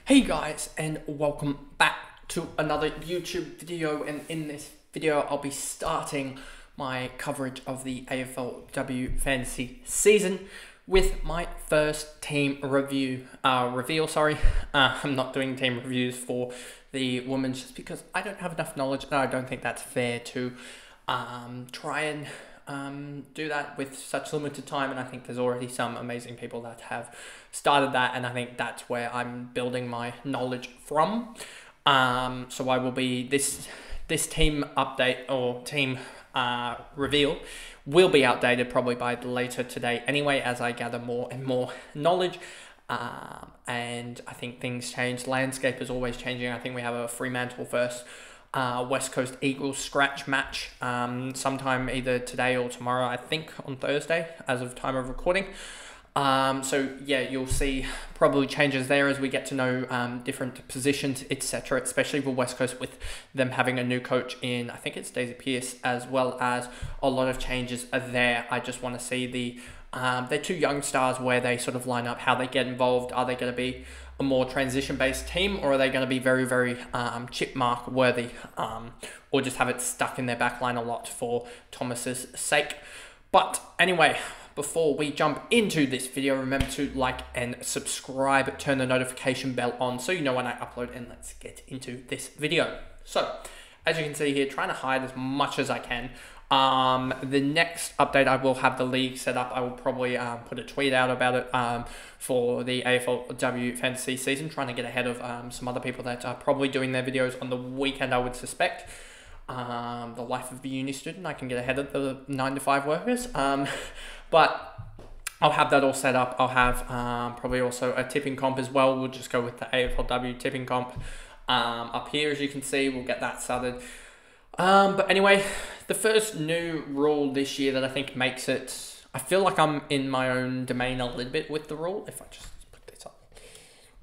Hey guys, and welcome back to another YouTube video, and in this video I'll be starting my coverage of the AFLW fantasy season with my first team reveal. I'm not doing team reviews for the women's just because I don't have enough knowledge, and I don't think that's fair to try and do that with such limited time. And I think there's already some amazing people that have started that, and I think that's where I'm building my knowledge from. So I will be this team update or team reveal will be outdated probably by later today anyway, as I gather more and more knowledge. And I think things change. Landscape is always changing. I think we have a Fremantle versus West Coast Eagles scratch match sometime either today or tomorrow, I think on Thursday as of time of recording. So yeah, you'll see probably changes there as we get to know different positions, etc., especially for West Coast with them having a new coach in, I think it's Daisy Pearce, as well as a lot of changes are there. I just want to see they're two young stars, where they sort of line up, how they get involved. Are they going to be a more transition-based team, or are they going to be very, very chip mark worthy, or just have it stuck in their backline a lot for Thomas's sake? But anyway, before we jump into this video, remember to like and subscribe, turn the notification bell on so you know when I upload, and let's get into this video. So, as you can see here, trying to hide as much as I can. The next update, I will have the league set up. I will probably put a tweet out about it for the AFLW fantasy season, trying to get ahead of some other people that are probably doing their videos on the weekend, I would suspect. The life of the uni student, I can get ahead of the 9 to 5 workers. But I'll have that all set up. I'll have probably also a tipping comp as well. We'll just go with the AFLW tipping comp up here, as you can see. We'll get that started. But anyway, the first new rule this year that I think makes it, I feel like I'm in my own domain a little bit with the rule. If I just put this up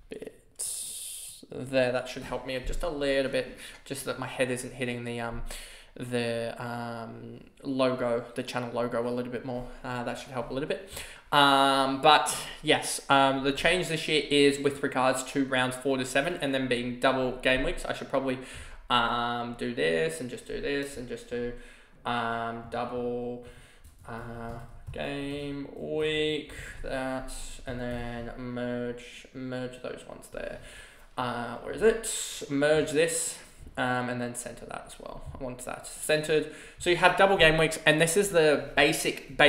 a bit there, that should help me just a little bit, just so that my head isn't hitting the logo, the channel logo a little bit more. That should help a little bit. But yes, the change this year is with regards to rounds 4 to 7 and then being double game weeks. I should probably do this and just do this and just do double game week, that, and then merge those ones there. Where is it? Merge this and then center that as well. I want that centered. So you have double game weeks, and this is the basic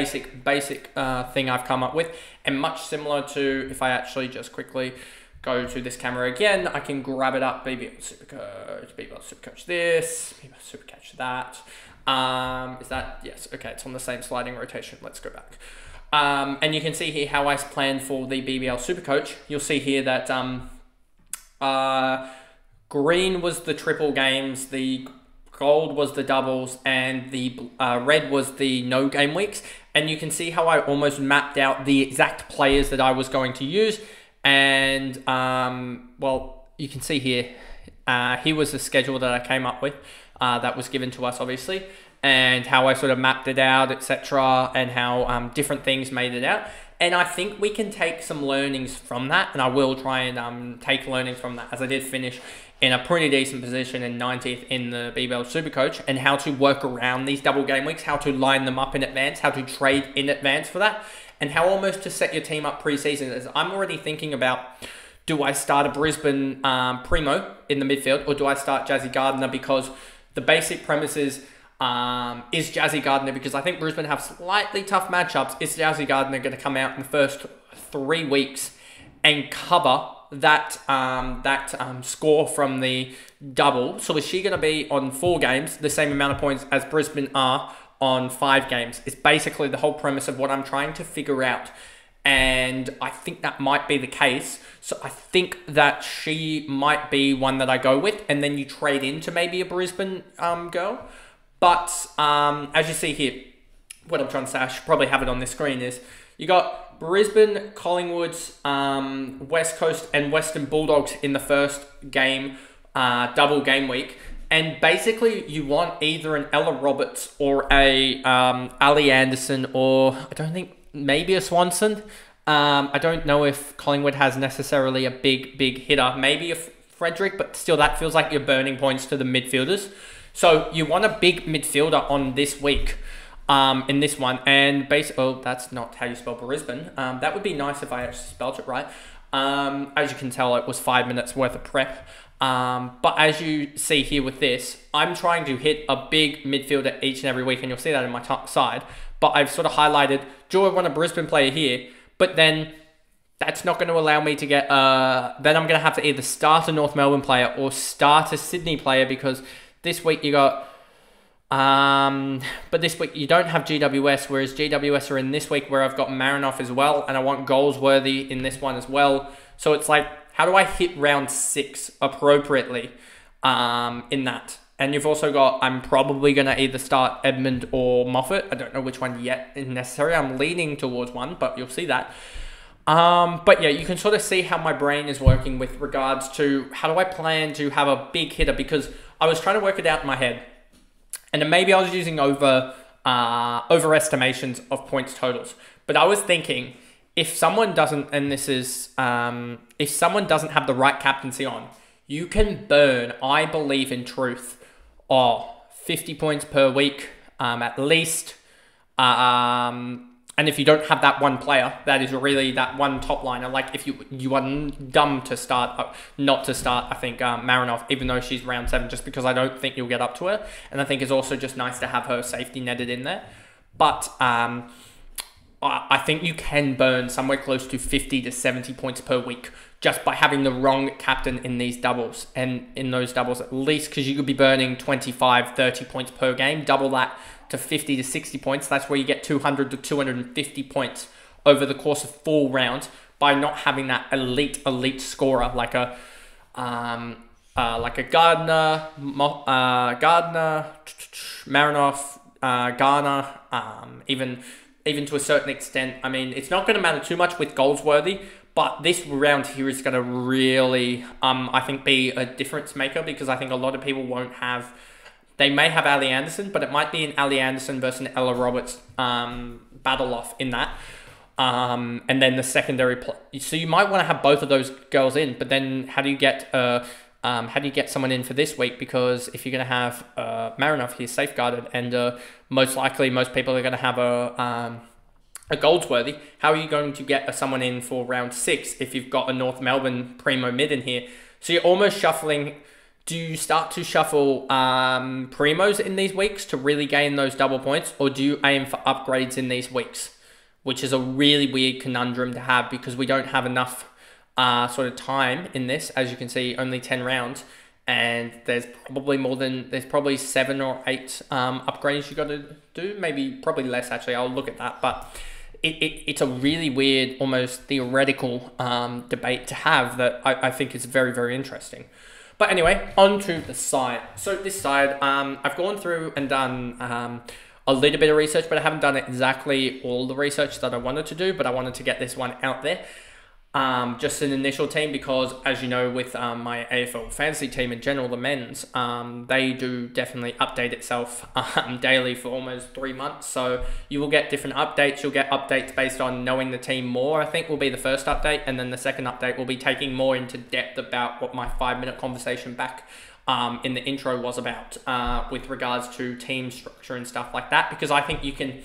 thing I've come up with, and much similar to, if I actually just quickly go to this camera again, I can grab it up, BBL Supercoach, BBL Supercoach this, BBL Supercoach that. Is that, yes, okay, it's on the same sliding rotation. Let's go back. And you can see here how I planned for the BBL Supercoach. You'll see here that green was the triple games, the gold was the doubles, and the red was the no game weeks. And you can see how I almost mapped out the exact players that I was going to use. And, well, you can see here, here was the schedule that I came up with, that was given to us, obviously, and how I sort of mapped it out, etc., and how different things made it out. And I think we can take some learnings from that, and I will try and take learnings from that, as I did finish in a pretty decent position in 90th in the BBL Supercoach, and how to work around these double game weeks, how to line them up in advance, how to trade in advance for that, and how almost to set your team up pre-season. As I'm already thinking about, do I start a Brisbane Primo in the midfield, or do I start Jazzy Gardner? Because the basic premise is Jazzy Gardner, because I think Brisbane have slightly tough matchups. Is Jazzy Gardner going to come out in the first 3 weeks and cover that score from the double? So is she going to be on 4 games, the same amount of points as Brisbane are on 5 games? It's basically the whole premise of what I'm trying to figure out. And I think that might be the case. So I think that she might be one that I go with, and then you trade into maybe a Brisbane girl. But as you see here, what I'm trying to say, I should probably have it on this screen, is you got Brisbane, Collingwood's, West Coast and Western Bulldogs in the first game, double game week. And basically you want either an Ella Roberts or a Ali Anderson, or I don't think, maybe a Swanson. I don't know if Collingwood has necessarily a big hitter. Maybe a Frederick, but still that feels like you're burning points to the midfielders. So you want a big midfielder on this week in this one. And oh, that's not how you spell Brisbane. That would be nice if I actually spelled it right. As you can tell, it was 5 minutes worth of prep. But as you see here with this, I'm trying to hit a big midfielder each and every week, and you'll see that in my top side. But I've sort of highlighted, do I want a Brisbane player here? But then that's not going to allow me to get, then I'm going to have to either start a North Melbourne player or start a Sydney player, because this week you got, but this week you don't have GWS, whereas GWS are in this week where I've got Marinoff as well, and I want Goldsworthy in this one as well. So it's like, how do I hit round 6 appropriately in that? And you've also got, I'm probably going to either start Edmund or Moffat. I don't know which one yet is necessary. I'm leaning towards one, but you'll see that. But yeah, you can sort of see how my brain is working with regards to how do I plan to have a big hitter, because I was trying to work it out in my head. And then maybe I was using overestimations of points totals. But I was thinking, if someone doesn't, and this is, if someone doesn't have the right captaincy on, you can burn, I believe in truth, 50 points per week, at least. And if you don't have that one player, that is really that one top liner. Like if you are dumb to start, not to start, I think, Marinoff, even though she's round 7, just because I don't think you'll get up to her. And I think it's also just nice to have her safety netted in there. But I think you can burn somewhere close to 50 to 70 points per week just by having the wrong captain in these doubles. And in those doubles at least, because you could be burning 25, 30 points per game, double that to 50 to 60 points. That's where you get 200 to 250 points over the course of 4 rounds by not having that elite scorer like a Gardner, Marinoff, Garner, even to a certain extent. I mean, it's not going to matter too much with Goldsworthy, but this round here is going to really, I think, be a difference maker, because I think a lot of people won't have. They may have Ali Anderson, but it might be an Ali Anderson versus an Ella Roberts battle off in that. And then the secondary so you might want to have both of those girls in, but then how do you get someone in for this week? Because if you're going to have Marinoff here safeguarded, and most likely most people are going to have a Goldsworthy, how are you going to get someone in for round 6 if you've got a North Melbourne primo mid in here? So you're almost shuffling. Do you start to shuffle primos in these weeks to really gain those double points, or do you aim for upgrades in these weeks? Which is a really weird conundrum to have, because we don't have enough sort of time in this. As you can see, only 10 rounds, and there's probably 7 or 8 upgrades you got to do. Probably less actually. I'll look at that, but it's a really weird, almost theoretical debate to have that I think is very, very interesting. But anyway, on to the side. So this side, I've gone through and done a little bit of research, but I haven't done exactly all the research that I wanted to do, but I wanted to get this one out there. Just an initial team, because as you know, with my AFL fantasy team in general, the men's, they do definitely update itself daily for almost 3 months. So you will get different updates. You'll get updates based on knowing the team more, I think will be the first update. And then the second update will be taking more into depth about what my 5-minute conversation back in the intro was about with regards to team structure and stuff like that. Because I think you can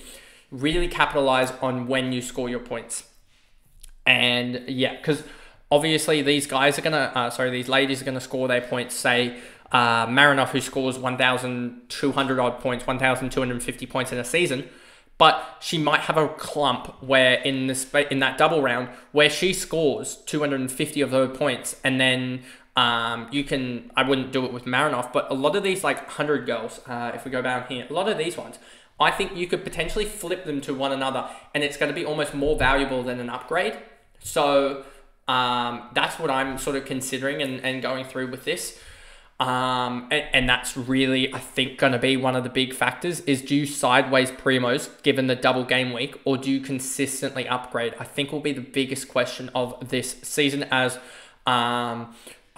really capitalize on when you score your points. And yeah, because obviously these guys are gonna, these ladies are gonna score their points. Say Marinoff, who scores 1,200 odd points, 1,250 points in a season, but she might have a clump where in that double round where she scores 250 of her points, and then I wouldn't do it with Marinoff, but a lot of these like 100 girls, if we go down here, a lot of these ones, I think you could potentially flip them to one another, and it's going to be almost more valuable than an upgrade. So that's what I'm sort of considering and going through with this. And that's really, I think, going to be one of the big factors is, do you sideways primos given the double game week, or do you consistently upgrade? I think will be the biggest question of this season, as I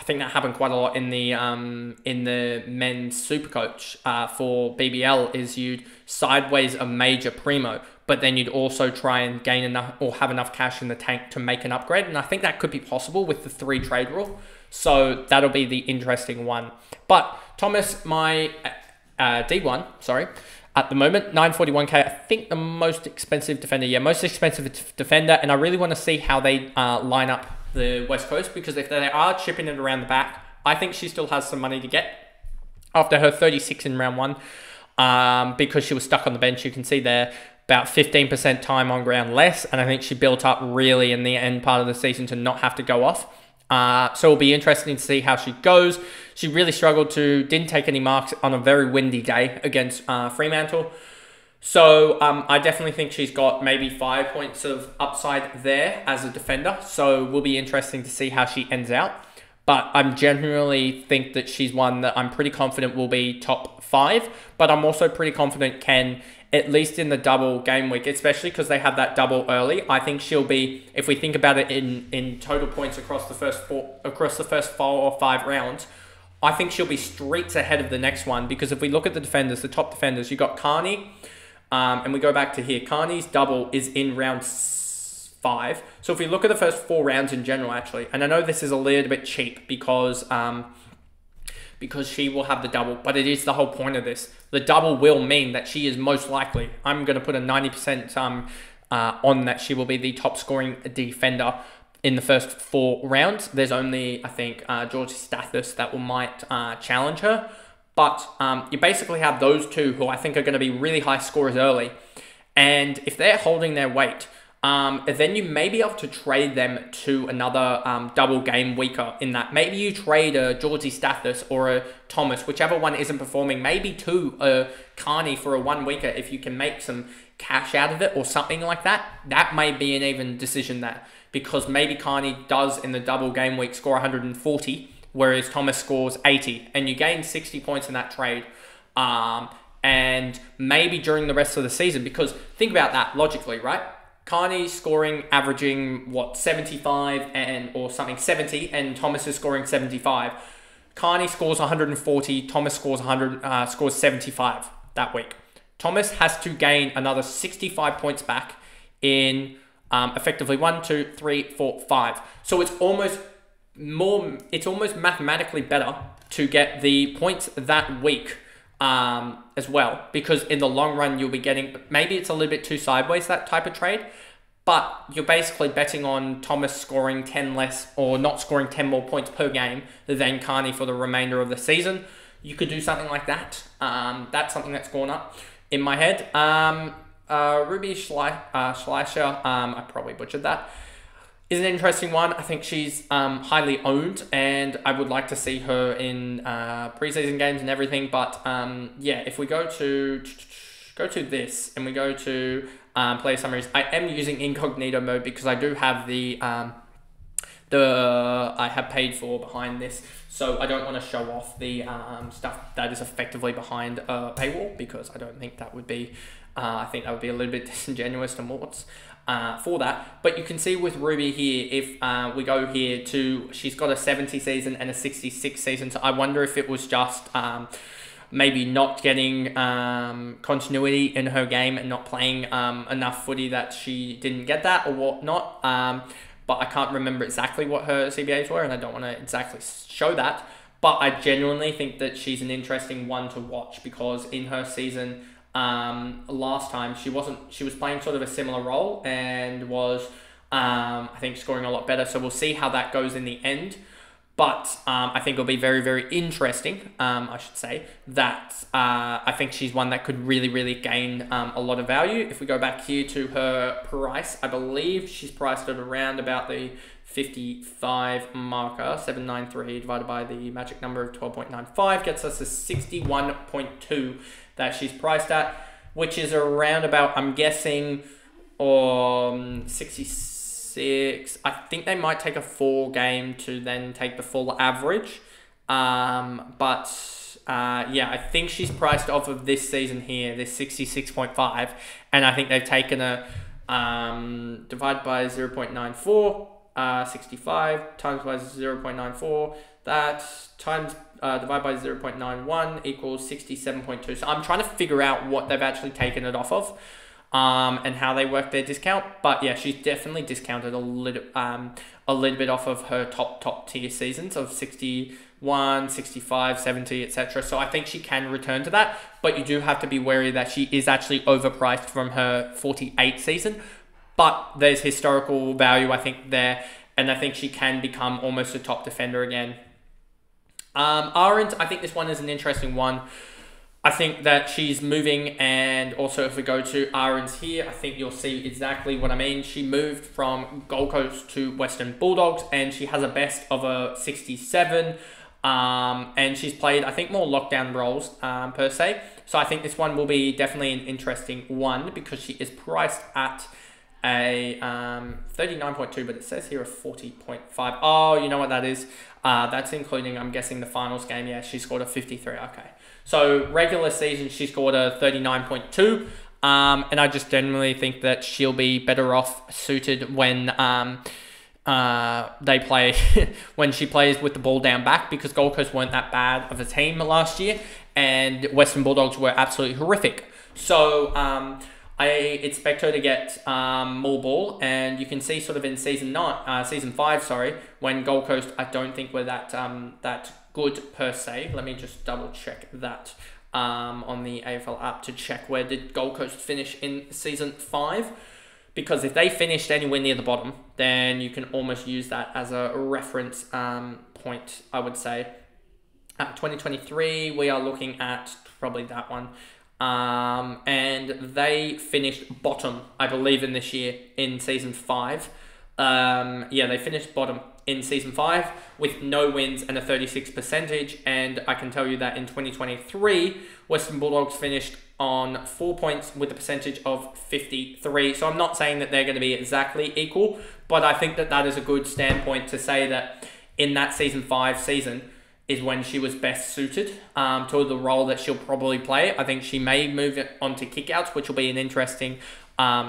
think that happened quite a lot in the men's Supercoach for BBL, is you'd sideways a major primo, but then you'd also try and gain enough or have enough cash in the tank to make an upgrade. And I think that could be possible with the 3 trade rule. So that'll be the interesting one. But Thomas, my D1, sorry, at the moment, 941k, I think the most expensive defender. Yeah, most expensive defender. And I really want to see how they line up the West Coast, because if they are chipping it around the back, I think she still has some money to get after her 36 in round 1, because she was stuck on the bench. You can see there about 15% time on ground less, and I think she built up really in the end part of the season to not have to go off. So it'll be interesting to see how she goes. She really struggled didn't take any marks on a very windy day against Fremantle. So I definitely think she's got maybe 5 points of upside there as a defender. So it will be interesting to see how she ends out. But I'm generally think that she's one that I'm pretty confident will be top 5. But I'm also pretty confident can, at least in the double game week, especially because they have that double early. I think she'll be, if we think about it in total points across the first 4 or 5 rounds, I think she'll be streets ahead of the next one. Because if we look at the defenders, the top defenders, you got Carney, and we go back to here. Carney's double is in round 5. So if we look at the first 4 rounds in general, actually, and I know this is a little bit cheap because she will have the double, but it is the whole point of this. The double will mean that she is most likely, I'm going to put a 90% on that she will be the top scoring defender in the first 4 rounds. There's only, I think, Georgie Stathis that might challenge her. But you basically have those 2 who I think are going to be really high scorers early. And if they're holding their weight, then you may be able to trade them to another double game weaker in that. Maybe you trade a Georgie Stathis or a Thomas, whichever one isn't performing, maybe to a Carney for a 1 weaker if you can make some cash out of it or something like that. That may be an even decision there, because maybe Carney does in the double game week score 140, whereas Thomas scores 80, and you gain 60 points in that trade. And maybe during the rest of the season, because think about that logically, right? Carney scoring, averaging, 75 or something, 70, and Thomas is scoring 75. Carney scores 140, Thomas scores 75 that week. Thomas has to gain another 65 points back in effectively 1, 2, 3, 4, 5. So it's almost mathematically better to get the points that week as well, because in the long run you'll be getting, maybe it's a little bit too sideways, that type of trade, but you're basically betting on Thomas scoring 10 less or not scoring 10 more points per game than Carney for the remainder of the season. You could do something like that. That's something that's gone up in my head. Ruby Schleicher, I probably butchered that, is an interesting one. I think she's highly owned, and I would like to see her in preseason games and everything. But yeah, if we go to this and we go to player summaries, I am using incognito mode because I do have I have paid for behind this, so I don't want to show off the stuff that is effectively behind a paywall, because I don't think that would be. I think that would be a little bit disingenuous to Morts. For that, but you can see with Ruby here, if we go here to, she's got a 70 season and a 66 season, so I wonder if it was just maybe not getting continuity in her game and not playing enough footy that she didn't get that or whatnot, but I can't remember exactly what her CBAs were, and I don't want to exactly show that, but I genuinely think that she's an interesting one to watch, because in her season last time she was playing sort of a similar role and was I think scoring a lot better, so we'll see how that goes in the end. But I think it'll be very, very interesting, I should say, that I think she's one that could really, really gain a lot of value. If we go back here to her price, I believe she's priced at around about the 55 marker. 793 divided by the magic number of 12.95 gets us a 61.2 that she's priced at, which is around about, I'm guessing, 66. I think they might take a 4 game to then take the full average. Yeah, I think she's priced off of this season here, this 66.5, and I think they've taken a divide by 0.94, 65 times by 0.94, that times divide by 0.91 equals 67.2. So I'm trying to figure out what they've actually taken it off of. and how they work their discount. But yeah, she's definitely discounted a little bit off of her top tier seasons of 61, 65, 70, etc. So I think she can return to that, but you do have to be wary that she is actually overpriced from her 48 season. But there's historical value, I think, there, and I think she can become almost a top defender again. Arendt, I think this one is an interesting one. I think that she's moving, and also if we go to Arendt's here, I think you'll see exactly what I mean. She moved from Gold Coast to Western Bulldogs, and she has a best of a 67, and she's played, I think, more lockdown roles per se. So I think this one will be definitely an interesting one because she is priced at a 39.2, but it says here a 40.5. Oh, you know what that is? That's including, I'm guessing, the finals game. Yeah, she scored a 53. Okay. So regular season, she scored a 39.2. And I just generally think that she'll be better off suited when they play when she plays with the ball down back, because Gold Coast weren't that bad of a team last year and Western Bulldogs were absolutely horrific. So I expect her to get more ball, and you can see sort of in season 5, when Gold Coast, I don't think were that good per se. Let me just double check that on the AFL app to check where did Gold Coast finish in season 5. Because if they finished anywhere near the bottom, then you can almost use that as a reference point, I would say. 2023, we are looking at probably that one. And they finished bottom, I believe, in this year in season 5. Yeah, they finished bottom in season 5 with no wins and a 36%. And I can tell you that in 2023, Western Bulldogs finished on 4 points with a percentage of 53. So I'm not saying that they're going to be exactly equal, but I think that that is a good standpoint to say that in that season 5 season is when she was best suited to the role that she'll probably play. I think she may move it onto kickouts, which will be an interesting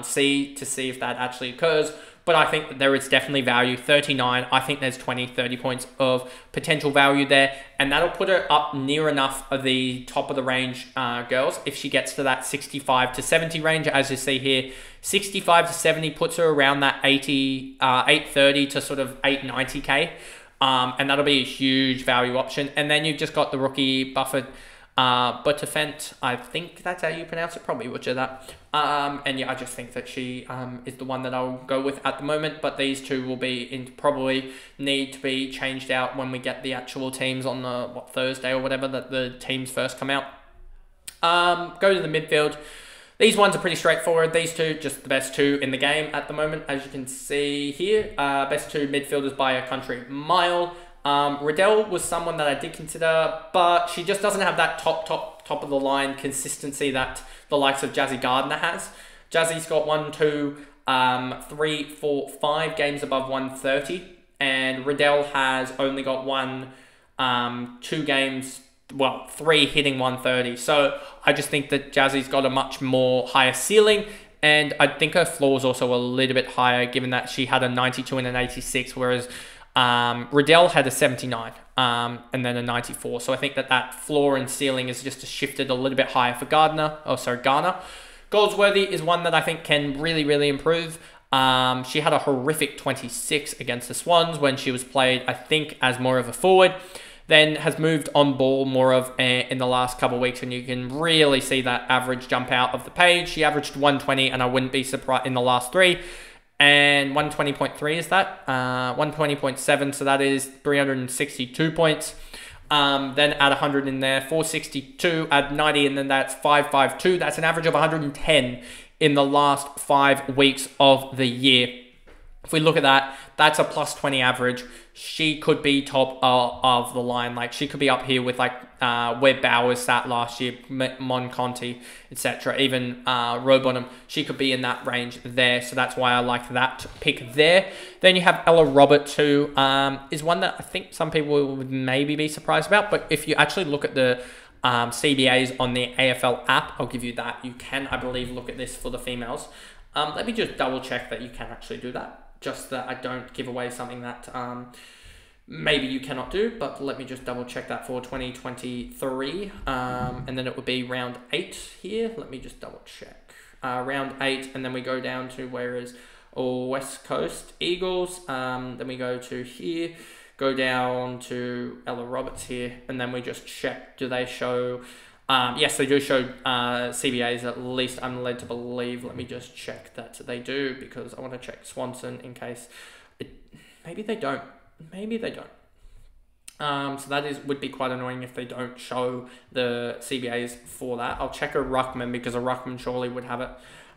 see if that actually occurs. But I think that there is definitely value. 39, I think there's 20, 30 points of potential value there. And that'll put her up near enough of the top of the range girls. If she gets to that 65 to 70 range, as you see here, 65 to 70 puts her around that 830 to sort of 890K. And that'll be a huge value option. And then you've just got the rookie Butterfent, I think that's how you pronounce it, probably butcher that. And yeah, I just think that she is the one that I'll go with at the moment, but these two will be probably need to be changed out when we get the actual teams on the Thursday or whatever that the teams first come out. Go to the midfield. These ones are pretty straightforward. These two, just the best two in the game at the moment, as you can see here. Best two midfielders by a country mile. Riddell was someone that I did consider, but she just doesn't have that top of the line consistency that the likes of Jazzy Gardner has. Jazzy's got 1, 2, 3, 4, 5 games above 130, and Riddell has only got 2 games, 3 hitting 130. So I just think that Jazzy's got a much more higher ceiling, and I think her floor is also a little bit higher, given that she had a 92 and an 86, whereas Riddell had a 79 and then a 94. So I think that floor and ceiling is just shifted a little bit higher for Garner. Goldsworthy is one that I think can really improve. She had a horrific 26 against the Swans when she was played, I think, as more of a forward. Then has moved on ball more of in the last couple of weeks, and you can really see that average jump out of the page. She averaged 120, and I wouldn't be surprised in the last 3. And 120.3 is that, 120.7, so that is 362 points. Then add 100 in there, 462, add 90, and then that's 552. That's an average of 110 in the last 5 weeks of the year. If we look at that, that's a plus 20 average. She could be top of the line. Like, she could be up here with where Bowers sat last year, Monconti, etc. Even Rowbottom. She could be in that range there. So that's why I like that pick there. Then you have Ella Roberts, who is one that I think some people would maybe be surprised about. But if you actually look at the CBAs on the AFL app, I'll give you that. You can, I believe, look at this for the females. Let me just double check that you can actually do that. Just that I don't give away something that maybe you cannot do, but let me just double check that for 2023. And then it would be round 8 here. Let me just double check. round 8, and then we go down to where is West Coast Eagles. Then we go to here, go down to Ella Roberts here, and then we just check, do they show... yes, they do show CBAs, at least I'm led to believe. Let me just check that they do, because I want to check Swanson in case... maybe they don't. Maybe they don't. So that would be quite annoying if they don't show the CBAs for that. I'll check a Ruckman, because a Ruckman surely would have it.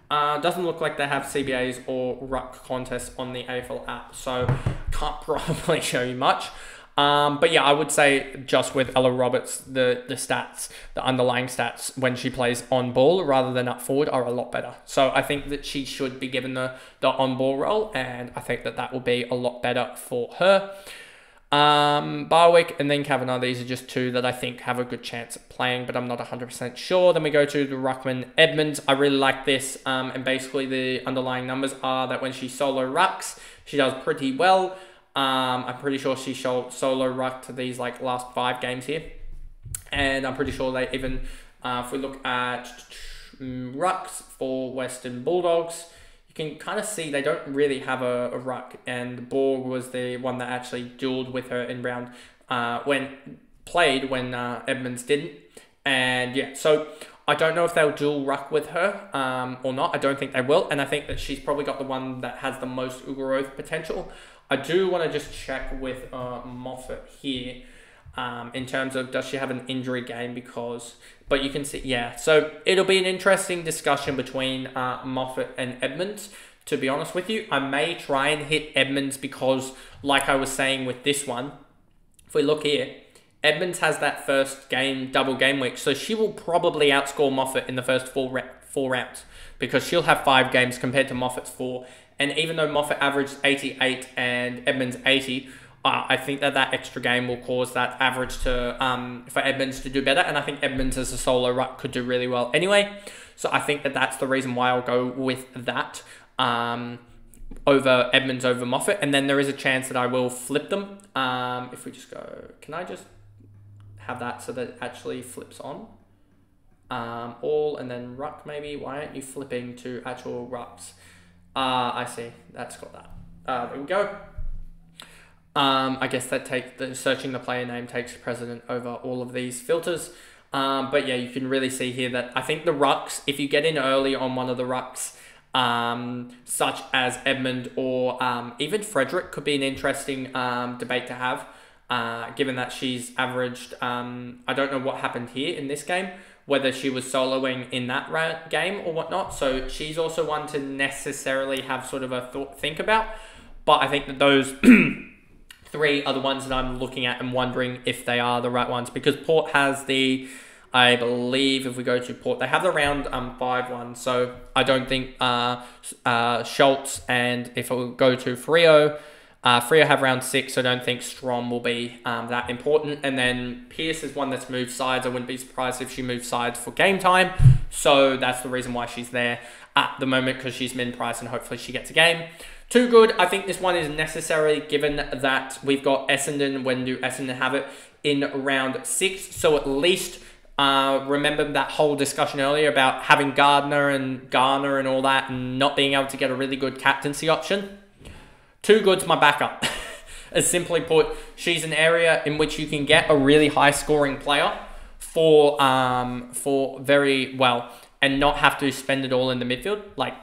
Doesn't look like they have CBAs or Ruck contests on the AFL app, so can't probably show you much. But yeah, I would say just with Ella Roberts, the stats, the underlying stats when she plays on ball rather than up forward are a lot better. So I think that she should be given the on ball role, and I think that will be a lot better for her. Barwick and then Kavanagh, these are just two that I think have a good chance of playing, but I'm not 100% sure. Then we go to the Ruckman Edmonds. I really like this, and basically the underlying numbers are that when she solo rucks, she does pretty well. I'm pretty sure she solo rucked these like last 5 games here, and I'm pretty sure they even, if we look at rucks for Western Bulldogs, you can kind of see they don't really have a ruck, and Borg was the one that actually duelled with her in round when Edmonds didn't, and yeah, so I don't know if they'll dual ruck with her or not. I don't think they will, and I think that she's probably got the one that has the most growth potential. I do want to just check with Moffat here in terms of does she have an injury game, but you can see, yeah. So it'll be an interesting discussion between Moffat and Edmonds, to be honest with you. I may try and hit Edmonds because, like I was saying with this one, if we look here, Edmonds has that first game, double game week, so she will probably outscore Moffat in the first four rounds, because she'll have 5 games compared to Moffat's 4. And even though Moffat averaged 88 and Edmonds 80, I think that extra game will cause that average to for Edmonds to do better. And I think Edmonds as a solo ruck could do really well anyway. So I think that that's the reason why I'll go with that over Edmonds over Moffat. And then there is a chance that I will flip them. If we just go, can I just have that so that it actually flips on? All and then ruck maybe. Why aren't you flipping to actual rucks? I see. That's got that. There we go. I guess that searching the player name takes precedent over all of these filters. But yeah, you can really see here that I think the rucks, if you get in early on one of the rucks, such as Edmund or even Frederick, could be an interesting debate to have, given that she's averaged, I don't know what happened here in this game, whether she was soloing in that game or whatnot. So she's also one to necessarily have sort of a think about. But I think that those 3 are the ones that I'm looking at and wondering if they are the right ones. Because Port has the, I believe if we go to Port, they have the round 5 one. So I don't think Schultz, and if we go to Freo, Freo have round 6, so I don't think Strom will be that important. And then Pierce is one that's moved sides. I wouldn't be surprised if she moved sides for game time. So that's the reason why she's there at the moment, because she's min price and hopefully she gets a game. Too good. I think this one is necessary given that we've got Essendon. When do Essendon have it? In round 6. So at least remember that whole discussion earlier about having Garner and all that and not being able to get a really good captaincy option. Too Good's my backup. As simply put, she's an area in which you can get a really high scoring player for very well and not have to spend it all in the midfield. Like,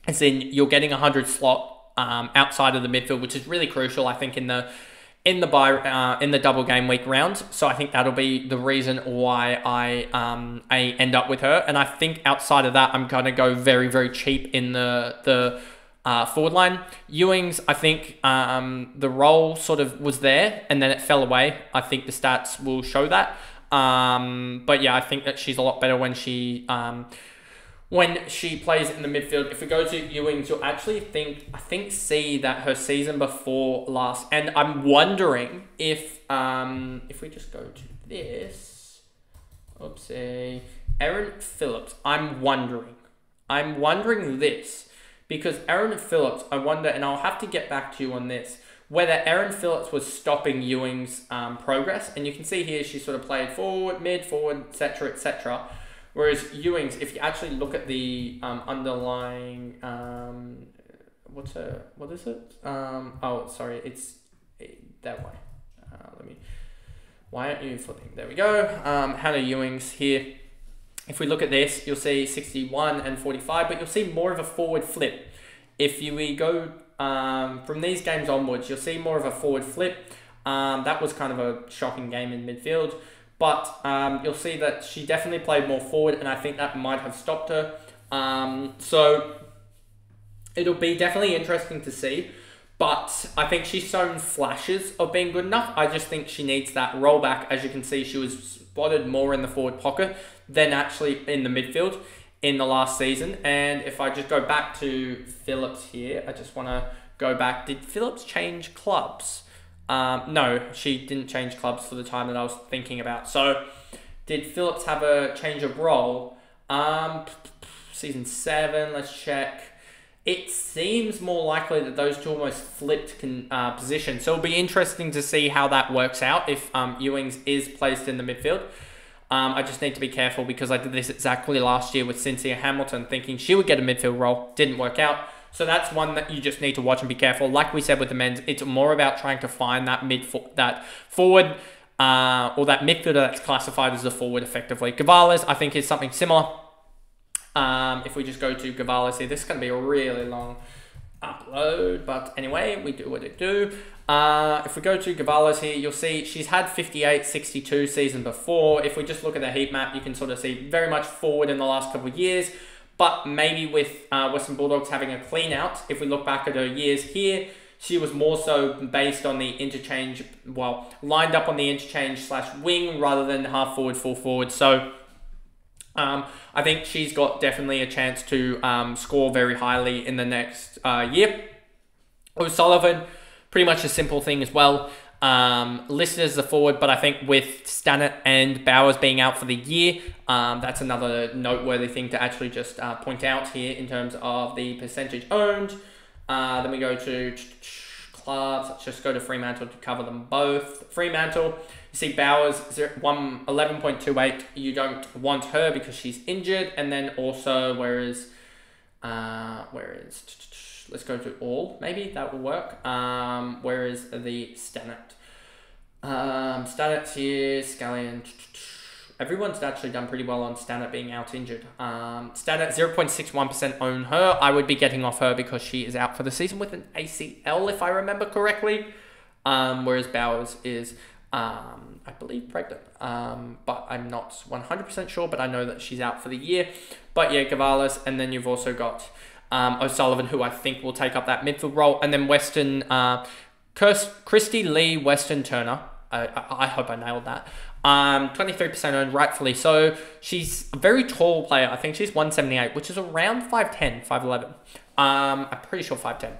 as in you're getting 100 slot outside of the midfield, which is really crucial, I think, in the double game week rounds. So I think that'll be the reason why I end up with her. And I think outside of that, I'm gonna go very, very cheap in the forward line. Ewings, I think the role sort of was there and then it fell away. I think the stats will show that. But yeah, I think that she's a lot better when she plays in the midfield. If we go to Ewings, you'll actually see that her season before last, and I'm wondering if we just go to this, oopsie, Erin Phillips, I'm wondering this, because Erin Phillips, I wonder, and I'll have to get back to you on this, whether Erin Phillips was stopping Ewing's progress. And you can see here she sort of played forward, mid, forward, etc., etc. Whereas Ewing's, if you actually look at the underlying, what is it? Oh, sorry, it's that way. Why aren't you flipping? There we go. Hannah Ewing's here. If we look at this, you'll see 61 and 45, but you'll see more of a forward flip. If we go from these games onwards, you'll see more of a forward flip. That was kind of a shocking game in midfield, but you'll see that she definitely played more forward, and I think that might have stopped her. So it'll be definitely interesting to see. But I think she's shown flashes of being good enough. I just think she needs that rollback. As you can see, she was spotted more in the forward pocket than actually in the midfield in the last season. And if I just go back to Phillips here, I just want to go back. Did Phillips change clubs? No, she didn't change clubs for the time that I was thinking about. So did Phillips have a change of role? Season 7, let's check. It seems more likely that those two almost flipped positions. So it'll be interesting to see how that works out if Ewings is placed in the midfield. I just need to be careful because I did this exactly last year with Cynthia Hamilton, thinking she would get a midfield role. Didn't work out. So that's one that you just need to watch and be careful. Like we said with the men's, it's more about trying to find that forward or that midfielder that's classified as a forward effectively. Gavales, I think, is something similar. If we just go to Gavales here, this is going to be a really long upload, but anyway, we do what it do. If we go to Gavales here, you'll see she's had 58, 62 season before. If we just look at the heat map, you can sort of see very much forward in the last couple of years, but maybe with Western Bulldogs having a clean out, if we look back at her years here, she was more so based on the interchange, well, lined up on the interchange / wing rather than half forward, full forward. So I think she's got definitely a chance to score very highly in the next year. O'Sullivan, pretty much a simple thing as well. Listed as a forward, but I think with Stannett and Bowers being out for the year, that's another noteworthy thing to actually just point out here in terms of the percentage owned. Then we go to clubs. Let's just go to Fremantle to cover them both. Fremantle. You see Bowers, 11.28. You don't want her because she's injured. And then also, let's go to all. Maybe that will work. Where is the Stannett? Stannett's here, Scallion. Everyone's actually done pretty well on Stannett being out injured. Stannett, 0.61% own her. I would be getting off her because she is out for the season with an ACL, if I remember correctly. Whereas Bowers is... I believe pregnant, but I'm not 100% sure, but I know that she's out for the year. But yeah, Gavales, and then you've also got O'Sullivan, who I think will take up that midfield role, and then Weston, Christy Lee, Weston Turner. I hope I nailed that. 23% owned, rightfully so. She's a very tall player. I think she's 178, which is around 5'10", 5'11". I'm pretty sure 5'10".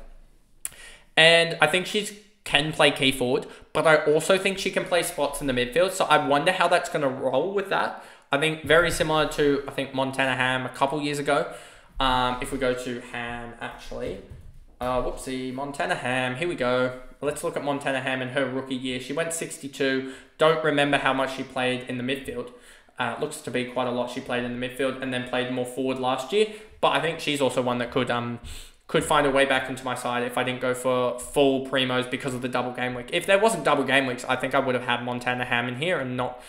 And I think she's can play key forward, but I also think she can play spots in the midfield. So I wonder how that's going to roll with that. I think very similar to, I think, Montana Ham a couple years ago. If we go to Ham, actually. Montana Ham, here we go. Let's look at Montana Ham in her rookie year. She went 62. Don't remember how much she played in the midfield. Looks to be quite a lot she played in the midfield and then played more forward last year. But I think she's also one that could find a way back into my side if I didn't go for full primos because of the double game week. If there wasn't double game weeks, I think I would have had Montana Ham in here and not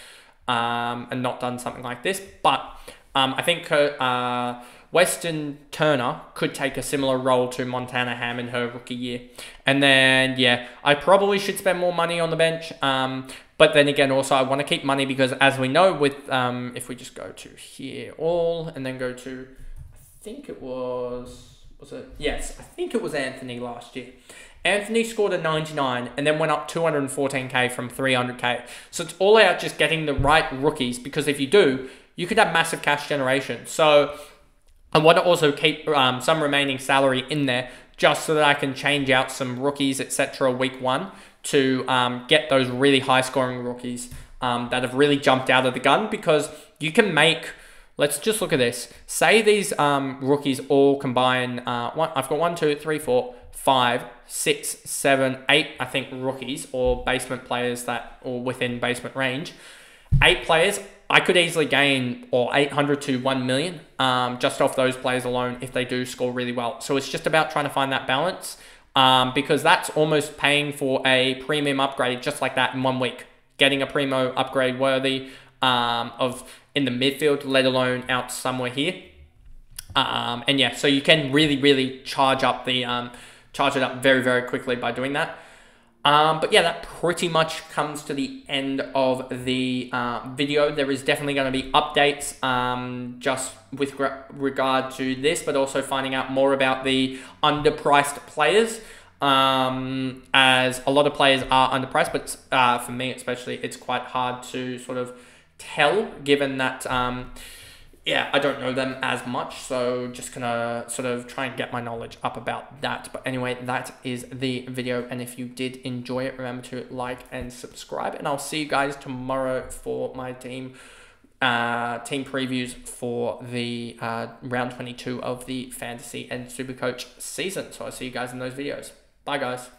done something like this. But I think Weston Turner could take a similar role to Montana Ham in her rookie year. And then, yeah, I probably should spend more money on the bench. But then again, also, I want to keep money because, as we know, with if we just go to here, all, and then go to, I think it was it? Yes, I think it was Anthony last year. Anthony scored a 99 and then went up 214k from 300k. So it's all out just getting the right rookies, because if you do, you could have massive cash generation. So I want to also keep some remaining salary in there just so that I can change out some rookies, etc. week 1 to get those really high scoring rookies that have really jumped out of the gun, because you can make... Let's just look at this. Say these rookies all combine... I've got 1, 2, 3, 4, 5, 6, 7, 8, I think, rookies or basement players that or within basement range. 8 players, I could easily gain or 800 to 1 million just off those players alone if they do score really well. So it's just about trying to find that balance because that's almost paying for a premium upgrade just like that in 1 week. Getting a primo upgrade worthy of in the midfield, let alone out somewhere here. And yeah, so you can really charge up the charge it up very quickly by doing that. But yeah, that pretty much comes to the end of the video. There is definitely going to be updates just with regard to this, but also finding out more about the underpriced players. As a lot of players are underpriced, but for me especially, it's quite hard to sort of tell given that yeah, I don't know them as much, so just gonna sort of try and get my knowledge up about that. But anyway, that is the video, and if you did enjoy it, remember to like and subscribe, and I'll see you guys tomorrow for my team previews for the round 22 of the Fantasy and Supercoach season. So I'll see you guys in those videos. Bye, guys.